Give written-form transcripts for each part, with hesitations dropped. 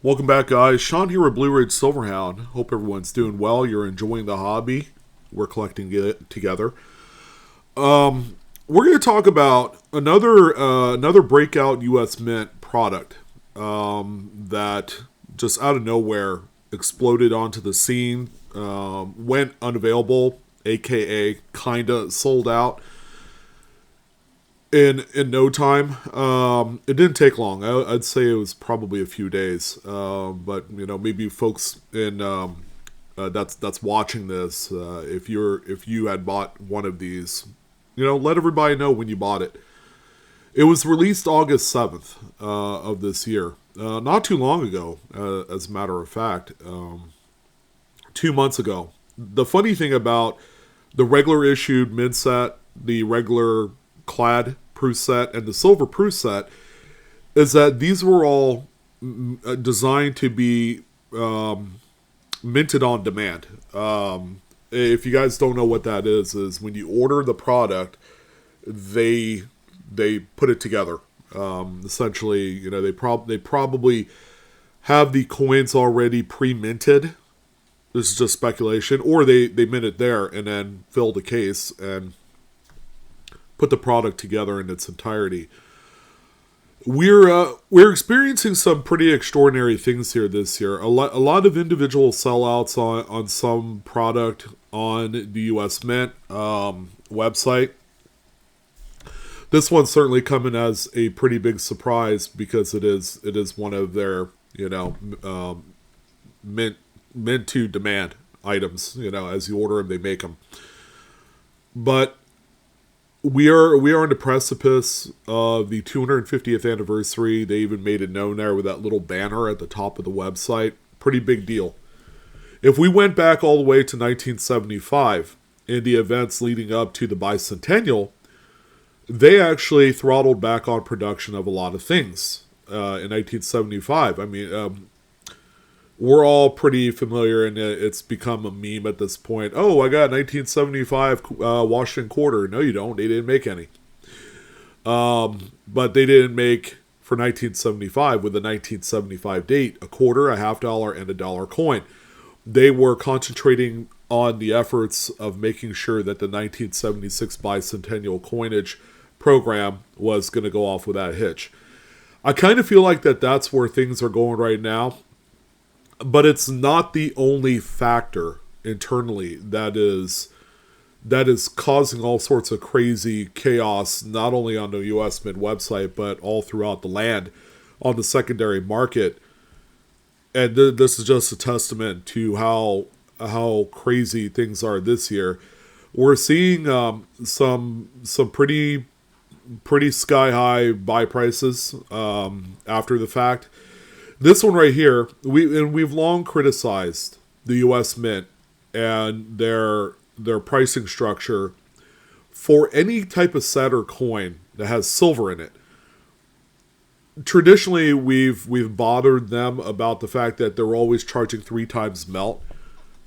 Welcome back, guys. Sean here with Blue Ridge Silverhound. Hope everyone's doing well. You're enjoying the hobby. We're collecting it together. We're going to talk about another breakout U.S. Mint product that just out of nowhere exploded onto the scene, went unavailable, aka kinda sold out in no time. It didn't take long. I'd say it was probably a few days. But maybe folks in that's watching this, if you had bought one of these, let everybody know when you bought it. It was released August 7th of this year, not too long ago, as a matter of fact, 2 months ago. The funny thing about the regular issued mid set, the regular clad Proof set, and the silver Proof set is that these were all designed to be minted on demand. If you guys don't know what that is when you order the product, they put it together. Essentially, they probably have the coins already pre-minted. This is just speculation, or they mint it there and then fill the case and put the product together in its entirety. We're experiencing some pretty extraordinary things here this year. A lot of individual sellouts on some product on the U.S. Mint website. This one's certainly coming as a pretty big surprise because it is one of their mint to demand items. As you order them, they make them. But we are on the precipice of the 250th anniversary. They even made it known there with that little banner at the top of the website. Pretty big deal. If we went back all the way to 1975 in the events leading up to the bicentennial, they actually throttled back on production of a lot of things in 1975. I mean, we're all pretty familiar, and it's become a meme at this point. Oh, I got 1975 Washington quarter. No, you don't. They didn't make any. But they didn't make, for 1975, with the 1975 date, a quarter, a half dollar, and a dollar coin. They were concentrating on the efforts of making sure that the 1976 bicentennial coinage program was going to go off without a hitch. I kind of feel like that's where things are going right now. But it's not the only factor internally that is causing all sorts of crazy chaos, not only on the U.S. Mint website, but all throughout the land on the secondary market. And this is just a testament to how crazy things are this year. We're seeing some pretty sky high buy prices after the fact. This one right here, we've long criticized the U.S. Mint and their pricing structure for any type of set or coin that has silver in it. Traditionally, we've bothered them about the fact that they're always charging 3 times melt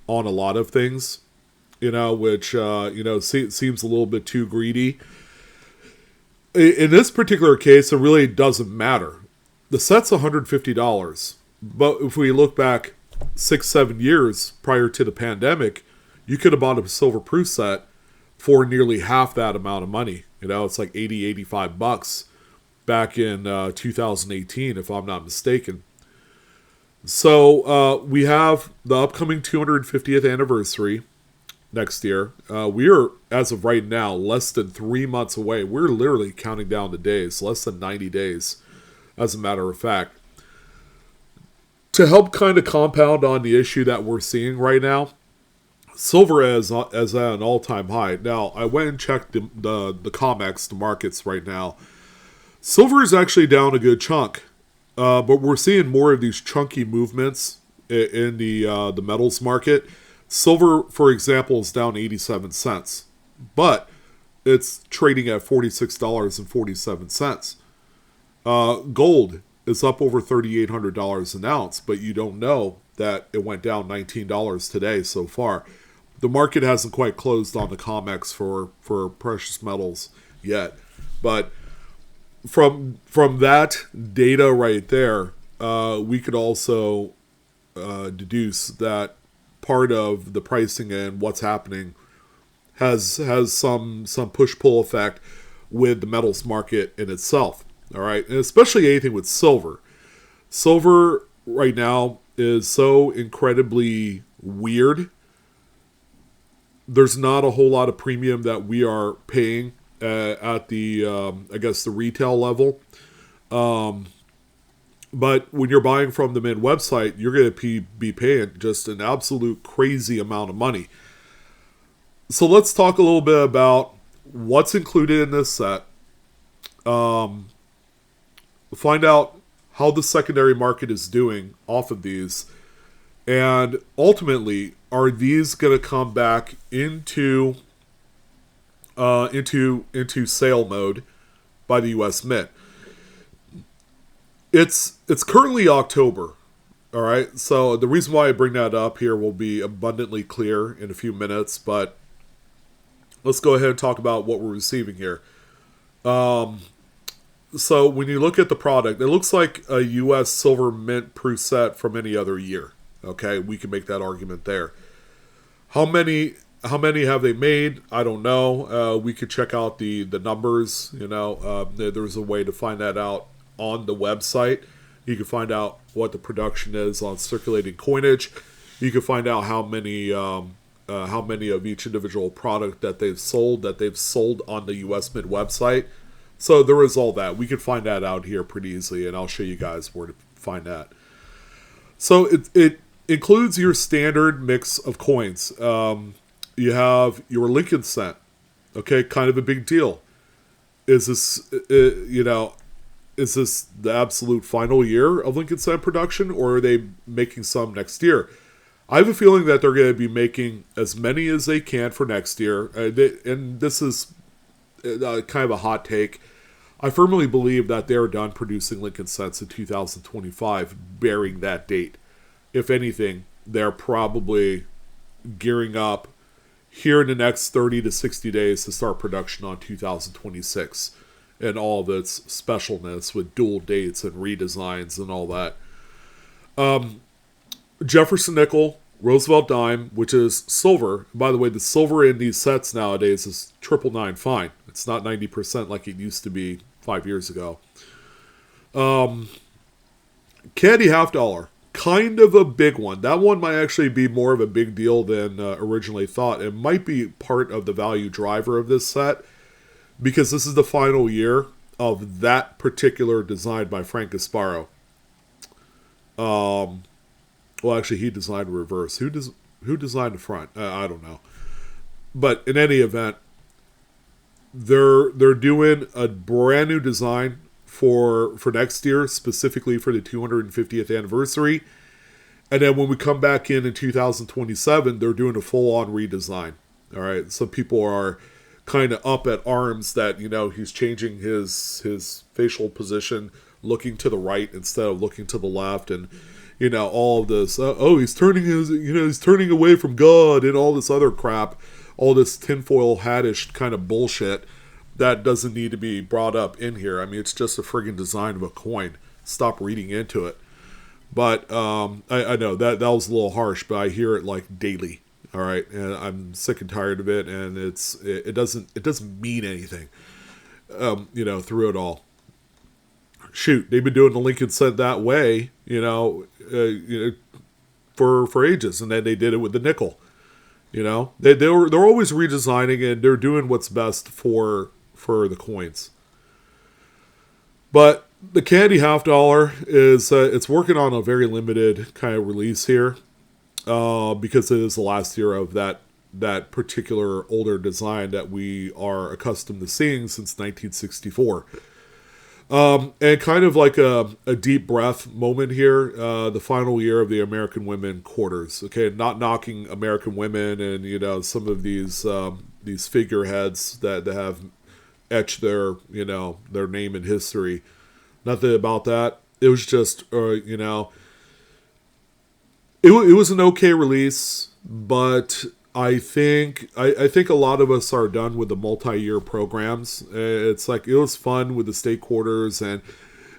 on a lot of things, which seems a little bit too greedy. In this particular case, it really doesn't matter. The set's $150, but if we look back 6-7 years prior to the pandemic, you could have bought a silver Proof set for nearly half that amount of money. It's like $80-$85 back in 2018, if I'm not mistaken. So we have the upcoming 250th anniversary next year. We are, as of right now, less than 3 months away. We're literally counting down the days, less than 90 days. As a matter of fact, to help kind of compound on the issue that we're seeing right now, silver is at an all-time high. Now, I went and checked the COMEX, the markets right now. Silver is actually down a good chunk, but we're seeing more of these chunky movements in the metals market. Silver, for example, is down 87 cents, but it's trading at $46.47. Gold is up over $3,800 an ounce, but you don't know that it went down $19 today so far. The market hasn't quite closed on the COMEX for precious metals yet, but from that data right there, we could also deduce that part of the pricing and what's happening has some push pull effect with the metals market in itself. All right, and especially anything with silver. Silver right now is so incredibly weird. There's not a whole lot of premium that we are paying at the I guess the retail level. But when you're buying from the Mint website, you're going to be paying just an absolute crazy amount of money. So let's talk a little bit about what's included in this set. Find out how the secondary market is doing off of these. And ultimately, are these going to come back into sale mode by the U.S. Mint? It's currently October, all right? So the reason why I bring that up here will be abundantly clear in a few minutes, but let's go ahead and talk about what we're receiving here. So when you look at the product, it looks like a U.S. Silver Mint proof set from any other year. Okay, we can make that argument there. How many have they made? I don't know. We could check out the numbers. There's a way to find that out on the website. You can find out what the production is on circulating coinage. You can find out how many of each individual product that they've sold on the US Mint website. So there is all that. We can find that out here pretty easily, and I'll show you guys where to find that. So it includes your standard mix of coins. You have your Lincoln cent. Okay, kind of a big deal. Is this is this the absolute final year of Lincoln cent production, or are they making some next year? I have a feeling that they're going to be making as many as they can for next year. And this is kind of a hot take. I firmly believe that they're done producing Lincoln cents in 2025, bearing that date. If anything, they're probably gearing up here in the next 30 to 60 days to start production on 2026 and all of its specialness with dual dates and redesigns and all that. Jefferson nickel, Roosevelt dime, which is silver. By the way, the silver in these sets nowadays is 999 fine. It's not 90% like it used to be 5 years ago. Candy half dollar, kind of a big one. That one might actually be more of a big deal than originally thought. It might be part of the value driver of this set, because this is the final year of that particular design by Frank Gasparo. Well, actually, he designed the reverse. Who designed the front? I don't know. But in any event, they're doing a brand new design for next year, specifically for the 250th anniversary. And then when we come back in 2027, they're doing a full-on redesign. All right, some people are kind of up at arms that he's changing his facial position, looking to the right instead of looking to the left, and all of this. He's turning away from God and all this other crap, all this tinfoil hattish kind of bullshit that doesn't need to be brought up in here. I mean, it's just a friggin' design of a coin. Stop reading into it. But I know that was a little harsh, but I hear it like daily. All right, and I'm sick and tired of it, and it doesn't mean anything, through it all. Shoot, they've been doing the Lincoln cent that way, for ages, and then they did it with the nickel. They're always redesigning, and they're doing what's best for the coins. But the candy half dollar is it's working on a very limited kind of release here, because it is the last year of that particular older design that we are accustomed to seeing since 1964. And kind of like a deep breath moment here, the final year of the American Women quarters. Okay, not knocking American women and some of these figureheads that have etched their name in history. Nothing about that. It was just it was an okay release, but I think a lot of us are done with the multi-year programs. It's like it was fun with the state quarters, and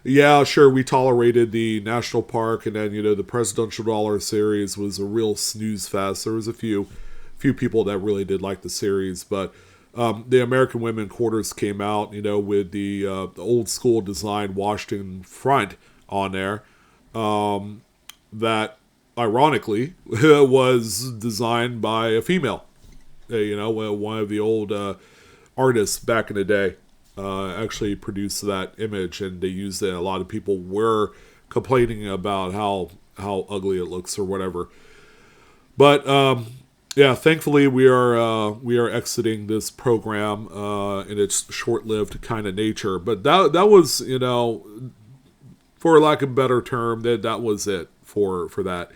Yeah, sure, we tolerated the national park, and then the presidential dollar series was a real snooze fest. There was a few people that really did like the series, but the American Women quarters came out, with the old school design Washington front on there. That ironically was designed by a female. One of the old artists back in the day actually produced that image, and they used it. A lot of people were complaining about how ugly it looks or whatever. But yeah, thankfully we are exiting this program in its short-lived kind of nature. But that was, for lack of a better term, that was it for that.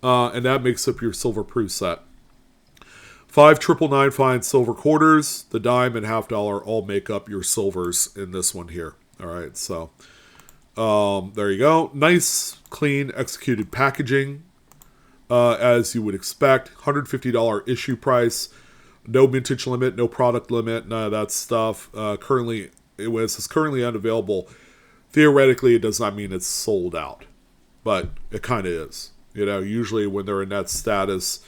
And that makes up your silver proof set. 5 fine silver quarters, the dime and $half all make up your silvers in this one here. All right, so there you go. Nice, clean, executed packaging, as you would expect. $150 issue price, no mintage limit, no product limit, none of that stuff. Currently, it was currently unavailable. Theoretically, it does not mean it's sold out, but it kind of is. Usually when they're in that status,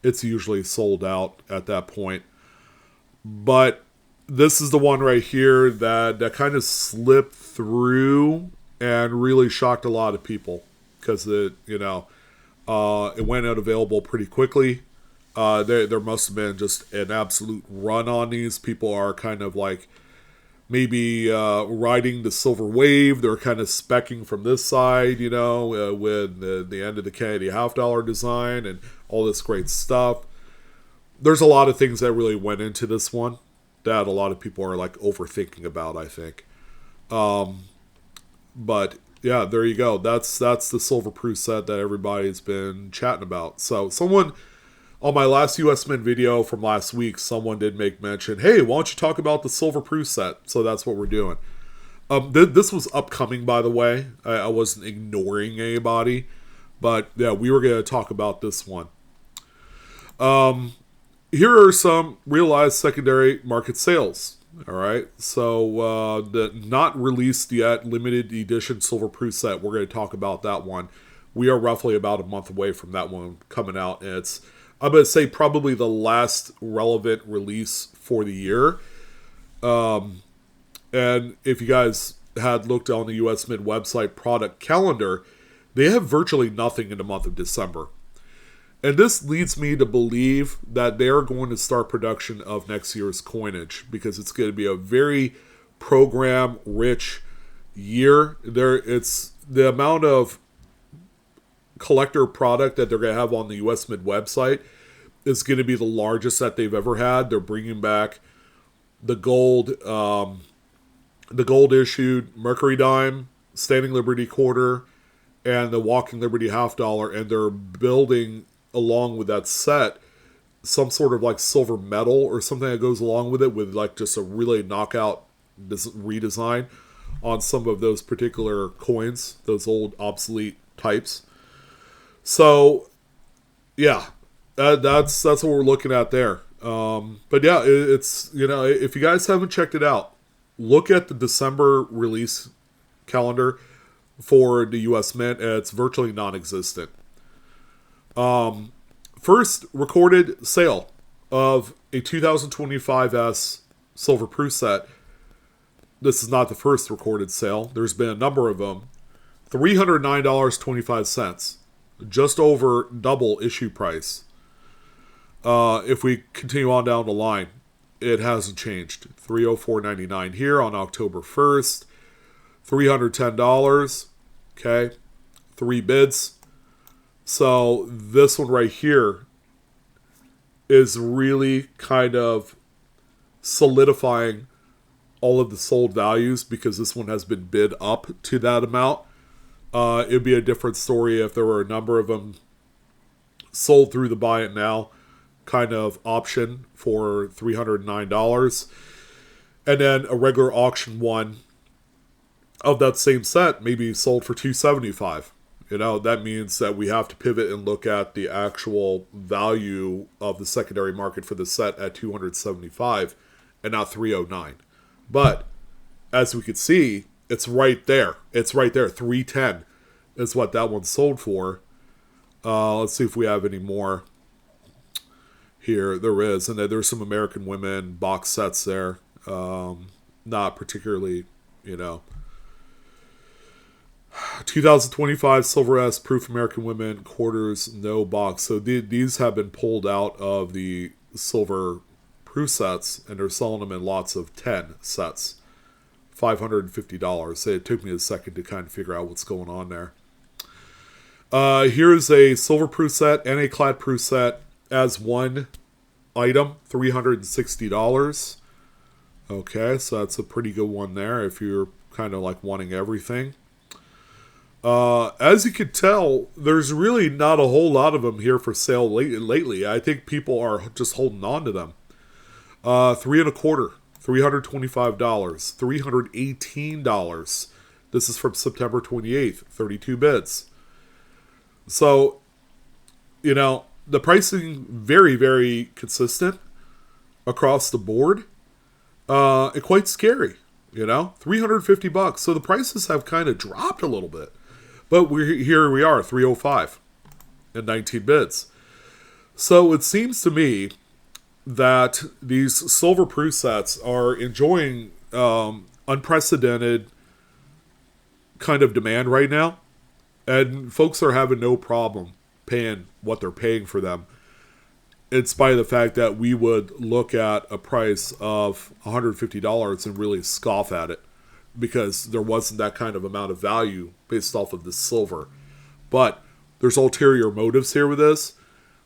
it's usually sold out at that point. But this is the one right here that kind of slipped through and really shocked a lot of people because it went unavailable pretty quickly. There must have been just an absolute run on these. People are kind of like maybe riding the silver wave. They're kind of specking from this side, with the end of the Kennedy $half design and all this great stuff. There's a lot of things that really went into this one that a lot of people are like overthinking about, I think. But yeah, there you go. That's the silver proof set that everybody's been chatting about. So someone on my last US Mint video from last week, someone did make mention, hey, why don't you talk about the silver proof set? So that's what we're doing. This was upcoming, by the way. I wasn't ignoring anybody. But yeah, we were going to talk about this one. Here are some realized secondary market sales. All right. So the not released yet limited edition silver proof set, we're going to talk about that one. We are roughly about a month away from that one coming out. And it's, I'm going to say, probably the last relevant release for the year. And if you guys had looked on the US Mint website product calendar, they have virtually nothing in the month of December. And this leads me to believe that they're going to start production of next year's coinage because it's going to be a very program-rich year. It's the amount of collector product that they're going to have on the US Mint website is going to be the largest that they've ever had. They're bringing back the gold issued Mercury dime, Standing Liberty quarter, and the Walking Liberty $half, and they're building along with that set some sort of like silver medal or something that goes along with it, with like just a really knockout redesign on some of those particular coins, those old obsolete types. So yeah, that's what we're looking at there. But yeah, it's, if you guys haven't checked it out, look at the December release calendar for the US Mint. It's virtually non-existent. First recorded sale of a 2025S silver proof set. This is not the first recorded sale. There's been a number of them. $309.25. Just over double issue price. If we continue on down the line, it hasn't changed. $304.99 here on October 1st. $310. Okay. 3 bids. So this one right here is really kind of solidifying all of the sold values because this one has been bid up to that amount. It'd be a different story if there were a number of them sold through the buy it now kind of option for $309. And then a regular auction one of that same set maybe sold for $275. That means that we have to pivot and look at the actual value of the secondary market for the set at $275 and not $309. But as we could see, It's right there. It's right there. 310 is what that one sold for. Let's see if we have any more here. There is, and then there's some American Women box sets there. Not particularly, 2025 Silver S Proof American Women quarters, no box. So these have been pulled out of the silver proof sets, and they're selling them in lots of 10 sets. $550. It took me a second to kind of figure out what's going on there. Here's a silver proof set and a clad proof set as one item, $360. Okay, so that's a pretty good one there if you're kind of like wanting everything. As you can tell, there's really not a whole lot of them here for sale lately. I think people are just holding on to them. 3 1/4, $325, $318. This is from September 28th, 32 bids. So, the pricing very, very consistent across the board. And quite scary, $350. So the prices have kind of dropped a little bit. But here we are, 305 and 19 bids. So it seems to me that these silver proof sets are enjoying unprecedented kind of demand right now. And folks are having no problem paying what they're paying for them, in spite of the fact that we would look at a price of $150 and really scoff at it because there wasn't that kind of amount of value based off of the silver. But there's ulterior motives here with this.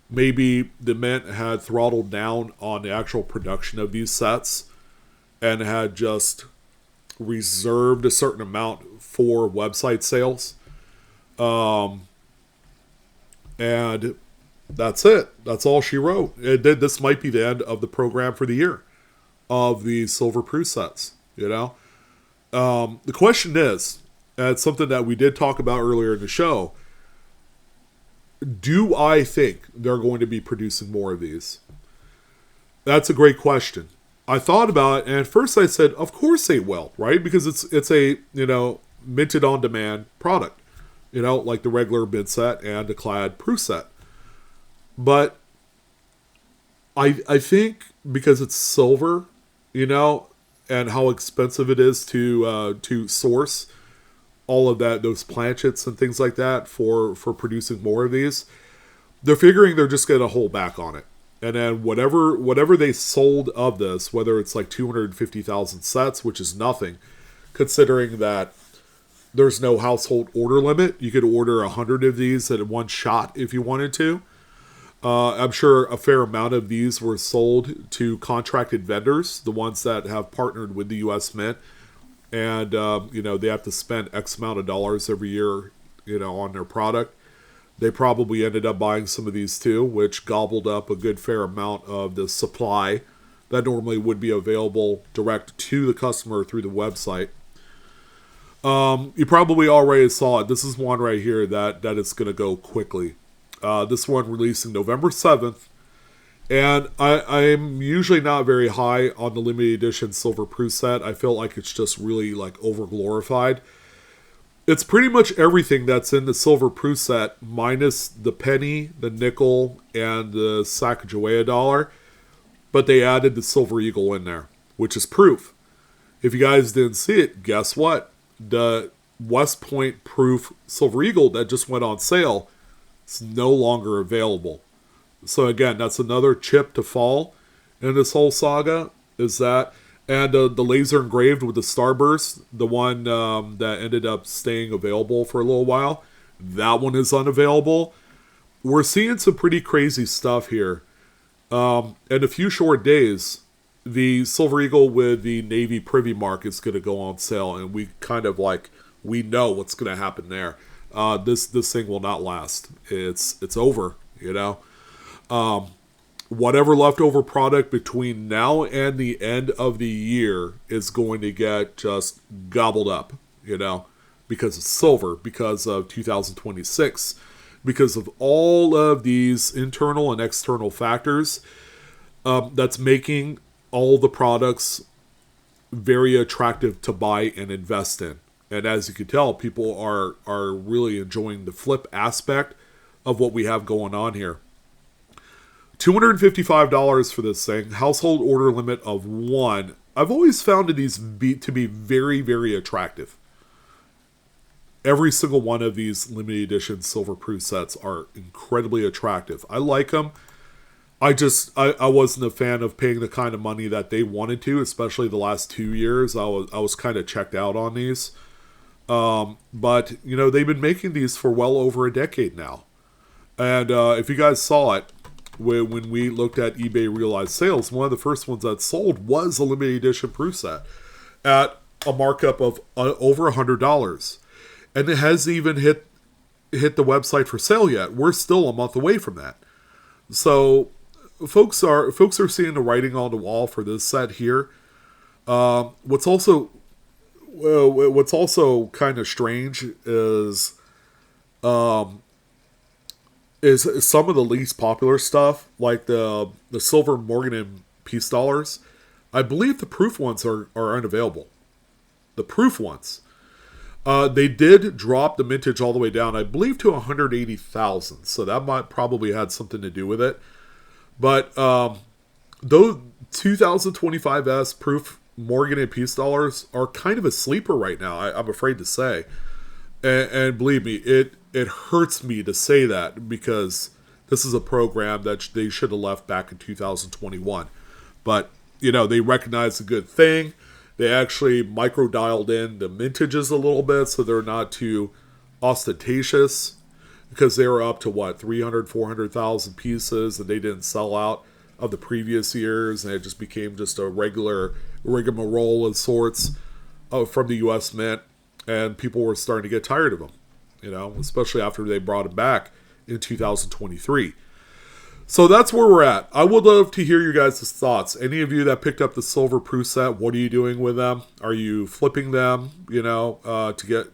Maybe the Mint had throttled down on the actual production of these sets and had just reserved a certain amount for website sales. And that's it. That's all she wrote. This might be the end of the program for the year of the silver proof sets, The question is, and it's something that we did talk about earlier in the show, do I think they're going to be producing more of these? That's a great question. I thought about it, and at first I said, of course they will, right? Because it's a, minted on demand product, like the regular bid set and the clad proof set. But I think because it's silver, and how expensive it is to source all of those planchets and things like that for producing more of these, they're figuring they're just going to hold back on it. And then whatever they sold of this, whether it's like 250,000 sets, which is nothing, considering that there's no household order limit. You could order 100 of these at one shot if you wanted to. I'm sure a fair amount of these were sold to contracted vendors, the ones that have partnered with the U.S. Mint. And, they have to spend X amount of dollars every year, on their product. They probably ended up buying some of these too, which gobbled up a good fair amount of the supply that normally would be available direct to the customer through the website. You probably already saw it. This is one right here that is going to go quickly. This one releasing November 7th. And I'm usually not very high on the limited edition silver proof set. I feel like it's just really like over glorified. It's pretty much everything that's in the silver proof set minus the penny, the nickel, and the Sacagawea dollar. But they added the Silver Eagle in there, which is proof. If you guys didn't see it, guess what? The West Point proof Silver Eagle that just went on sale is no longer available. So again, that's another chip to fall in this whole saga, is that. And the laser engraved with the Starburst, the one that ended up staying available for a little while, that one is unavailable. We're seeing some pretty crazy stuff here. In a few short days, the Silver Eagle with the Navy Privy Mark is going to go on sale, and we know what's going to happen there. This thing will not last. It's over, Whatever leftover product between now and the end of the year is going to get just gobbled up, because of silver, because of 2026, because of all of these internal and external factors that's making all the products very attractive to buy and invest in. And as you can tell, people are really enjoying the flip aspect of what we have going on here. $255 for this thing. Household order limit of 1. I've always found these to be very, very attractive. Every single one of these limited edition silver proof sets are incredibly attractive. I like them. I wasn't a fan of paying the kind of money that they wanted to, especially the last 2 years. I was kind of checked out on these. But, they've been making these for well over a decade now. And if you guys saw it, when we looked at eBay realized sales, one of the first ones that sold was a limited edition proof set at a markup of over $100. And it hasn't even hit the website for sale yet. We're still a month away from that. So folks are seeing the writing on the wall for this set here. What's also kind of strange is some of the least popular stuff, like the silver Morgan and Peace dollars. I believe the proof ones are unavailable. The proof ones. They did drop the mintage all the way down, I believe, to 180,000. So that might probably had something to do with it. But those 2025S proof Morgan and Peace dollars are kind of a sleeper right now, I'm afraid to say. And believe me, it hurts me to say that, because this is a program that they should have left back in 2021. But, they recognized a good thing. They actually micro-dialed in the mintages a little bit so they're not too ostentatious, because they were up to, 300, 400,000 pieces, and they didn't sell out of the previous years, and it just became just a regular rigmarole of sorts from the U.S. Mint, and people were starting to get tired of them, especially after they brought them back in 2023. So that's where we're at. I would love to hear your guys' thoughts. Any of you that picked up the silver proof set, what are you doing with them? Are you flipping them, to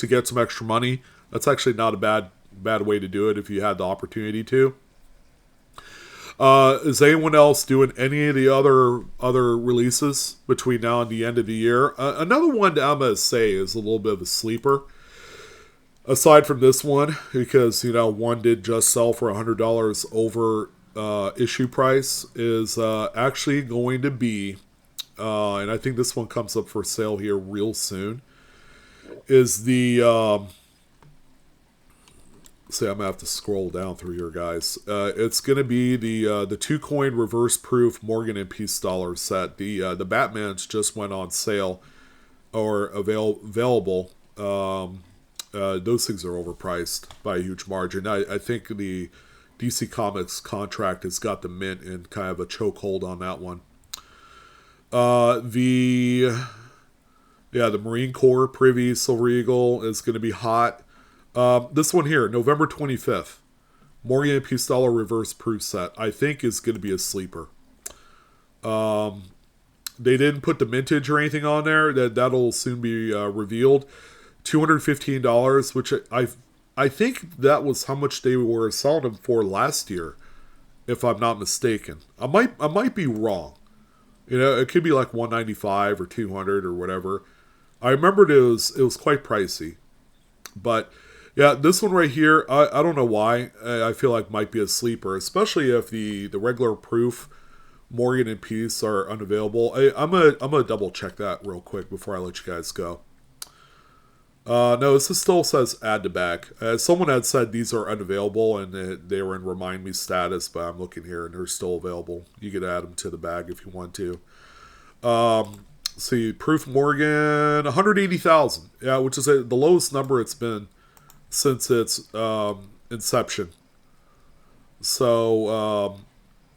get some extra money? That's actually not a bad way to do it if you had the opportunity to. Is anyone else doing any of the other releases between now and the end of the year? Another one that I'm going to say is a little bit of a sleeper. Aside from this one, because, one did just sell for $100 over issue price, is actually going to be, and I think this one comes up for sale here real soon, is the... See, I'm going to have to scroll down through here, guys. It's going to be the 2-coin reverse proof Morgan and Peace dollar set. The Batmans just went on sale or available. Those things are overpriced by a huge margin. I think the DC Comics contract has got the Mint in kind of a chokehold on that one. The Marine Corps Privy Silver Eagle is going to be hot. This one here, November 25th, Morgan and Peace dollar reverse proof set, I think is going to be a sleeper. They didn't put the mintage or anything on there. That'll soon be revealed. $215, which I think that was how much they were selling them for last year, if I'm not mistaken. I might be wrong. It could be like $195 or $200 or whatever. I remembered it was quite pricey, but. Yeah, this one right here, I don't know why. I feel like might be a sleeper, especially if the regular proof Morgan and Peace are unavailable. I'm gonna double check that real quick before I let you guys go. No, this still says add to bag. Someone had said these are unavailable and they were in remind me status, but I'm looking here and they're still available. You could add them to the bag if you want to. See, proof Morgan, 180,000. Yeah, which is the lowest number it's been since its inception. So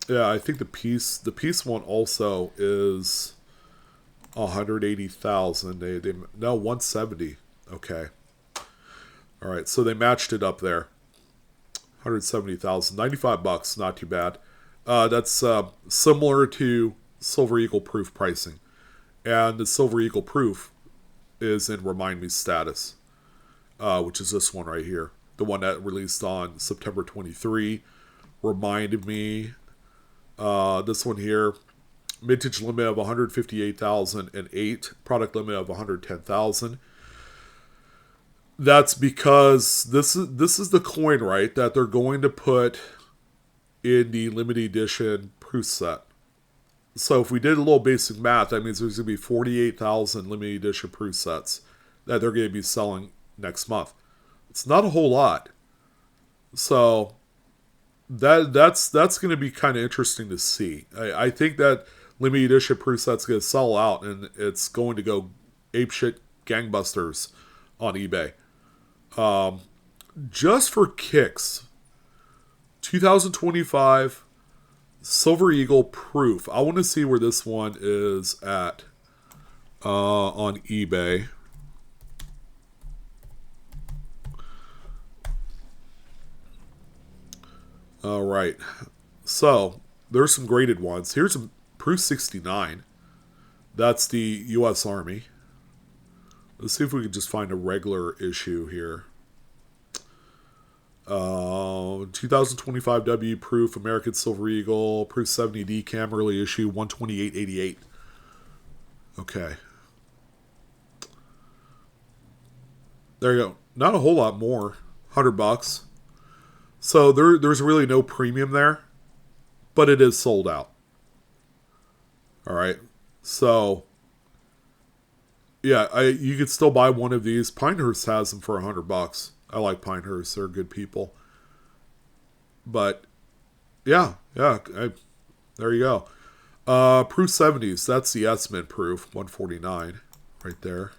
I think the piece one also is 180,000. They no 170. Okay. All right, so they matched it up there. 170,000, $95, not too bad. That's similar to Silver Eagle Proof pricing, and the Silver Eagle Proof is in remind me status. Which is this one right here. The one that released on September 23. Reminded me. This one here. Mintage limit of 158,008. Product limit of 110,000. That's because this is the coin, right, that they're going to put in the limited edition Proof set. So if we did a little basic math, that means there's going to be 48,000 limited edition Proof sets that they're going to be selling next month. It's not a whole lot. So that's going to be kind of interesting to see. I think that limited edition Proof set's going to sell out, and it's going to go apeshit gangbusters on eBay. Just for kicks, 2025 Silver Eagle Proof. I want to see where this one is at on eBay. All right. So there's some graded ones. Here's a Proof 69. That's the U.S. Army. Let's see if we can just find a regular issue here. 2025 W Proof American Silver Eagle Proof 70D Cam early issue 128.88. Okay. There you go. Not a whole lot more. $100. So there's really no premium there, but it is sold out. All right. So yeah, you could still buy one of these. Pinehurst has them for $100. I like Pinehurst; they're good people. But yeah, there you go. Proof 70s. That's the S-Mint Proof 149 right there.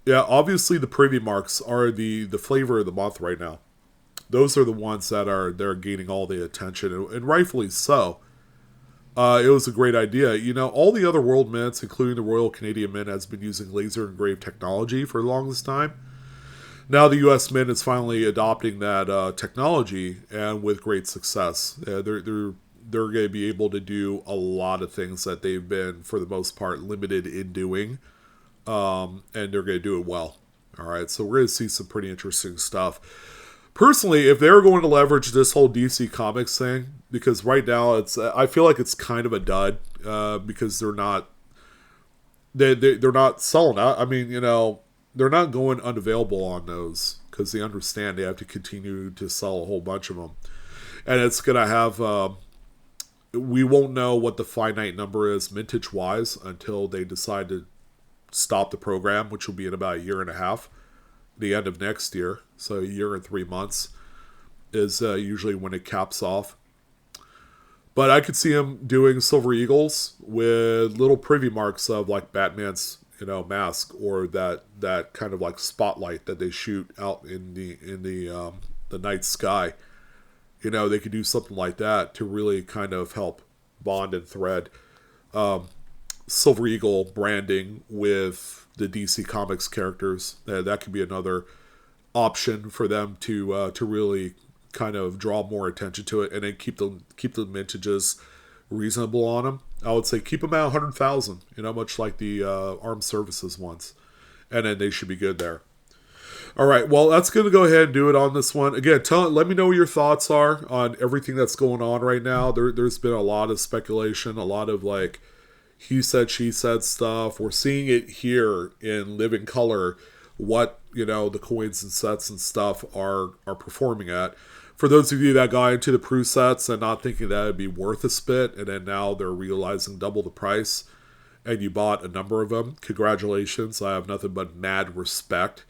Yeah, obviously the privy marks are the flavor of the month right now. Those are the ones they're gaining all the attention, and rightfully so. It was a great idea. You know, all the other world mints, including the Royal Canadian Mint, has been using laser engraved technology for the longest time. Now the U.S. Mint is finally adopting that technology, and with great success. They're going to be able to do a lot of things that they've been, for the most part, limited in doing, and they're going to do it well. All right, so we're going to see some pretty interesting stuff. Personally, if they're going to leverage this whole DC Comics thing, because right now I feel like it's kind of a dud because they're not selling out. I mean, you know, they're not going unavailable on those because they understand they have to continue to sell a whole bunch of them, and it's gonna have. We won't know what the finite number is mintage wise until they decide to stop the program, which will be in about a year and a half, the end of next year. So a year and 3 months is usually when it caps off. But I could see him doing Silver Eagles with little privy marks of like Batman's, you know, mask, or that kind of like spotlight that they shoot out in the night sky. You know, they could do something like that to really kind of help bond and thread Silver Eagle branding with the DC Comics characters. That could be another option for them to really kind of draw more attention to it, and then keep the mintages reasonable on them. I would say keep them at 100,000, you know, much like the Armed Services ones, and then they should be good there. All right, well, that's going to go ahead and do it on this one. Again, let me know what your thoughts are on everything that's going on right now. There's been a lot of speculation, a lot of like he said, she said stuff. We're seeing it here in living color, what, you know, the coins and sets and stuff are performing at. For those of you that got into the Proof sets and not thinking that it'd be worth a spit, and then now they're realizing double the price, and you bought a number of them, congratulations. I have nothing but mad respect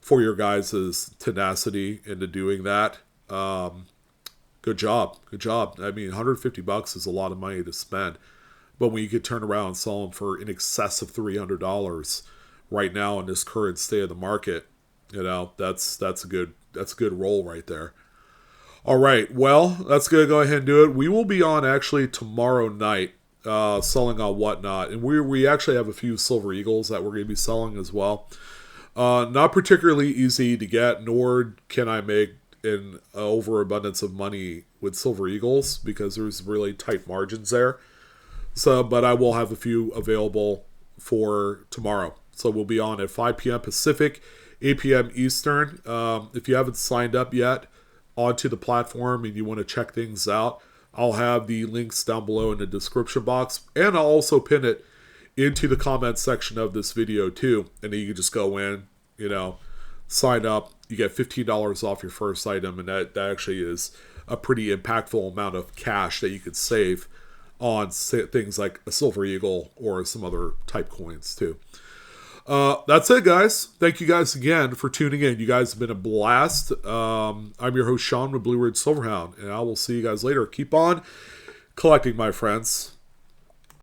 for your guys' tenacity into doing that. Good job. I mean, $150 is a lot of money to spend, but when you could turn around and sell them for in excess of $300 right now in this current state of the market, you know, that's a good roll right there. All right, well, that's going to go ahead and do it. We will be on actually tomorrow night selling on Whatnot, and we actually have a few Silver Eagles that we're going to be selling as well. Not particularly easy to get, nor can I make an overabundance of money with Silver Eagles because there's really tight margins there. So, but I will have a few available for tomorrow. So we'll be on at 5 p.m. Pacific, 8 p.m. Eastern. If you haven't signed up yet onto the platform and you want to check things out, I'll have the links down below in the description box, and I'll also pin it into the comment section of this video too, and then you can just go in, sign up, you get $15 off your first item, and that actually is a pretty impactful amount of cash that you could save on things like a Silver Eagle or some other type coins too. That's it, guys. Thank you guys again for tuning in. You guys have been a blast. I'm your host, Sean with Blue Ridge Silverhound, and I will see you guys later. Keep on collecting, my friends.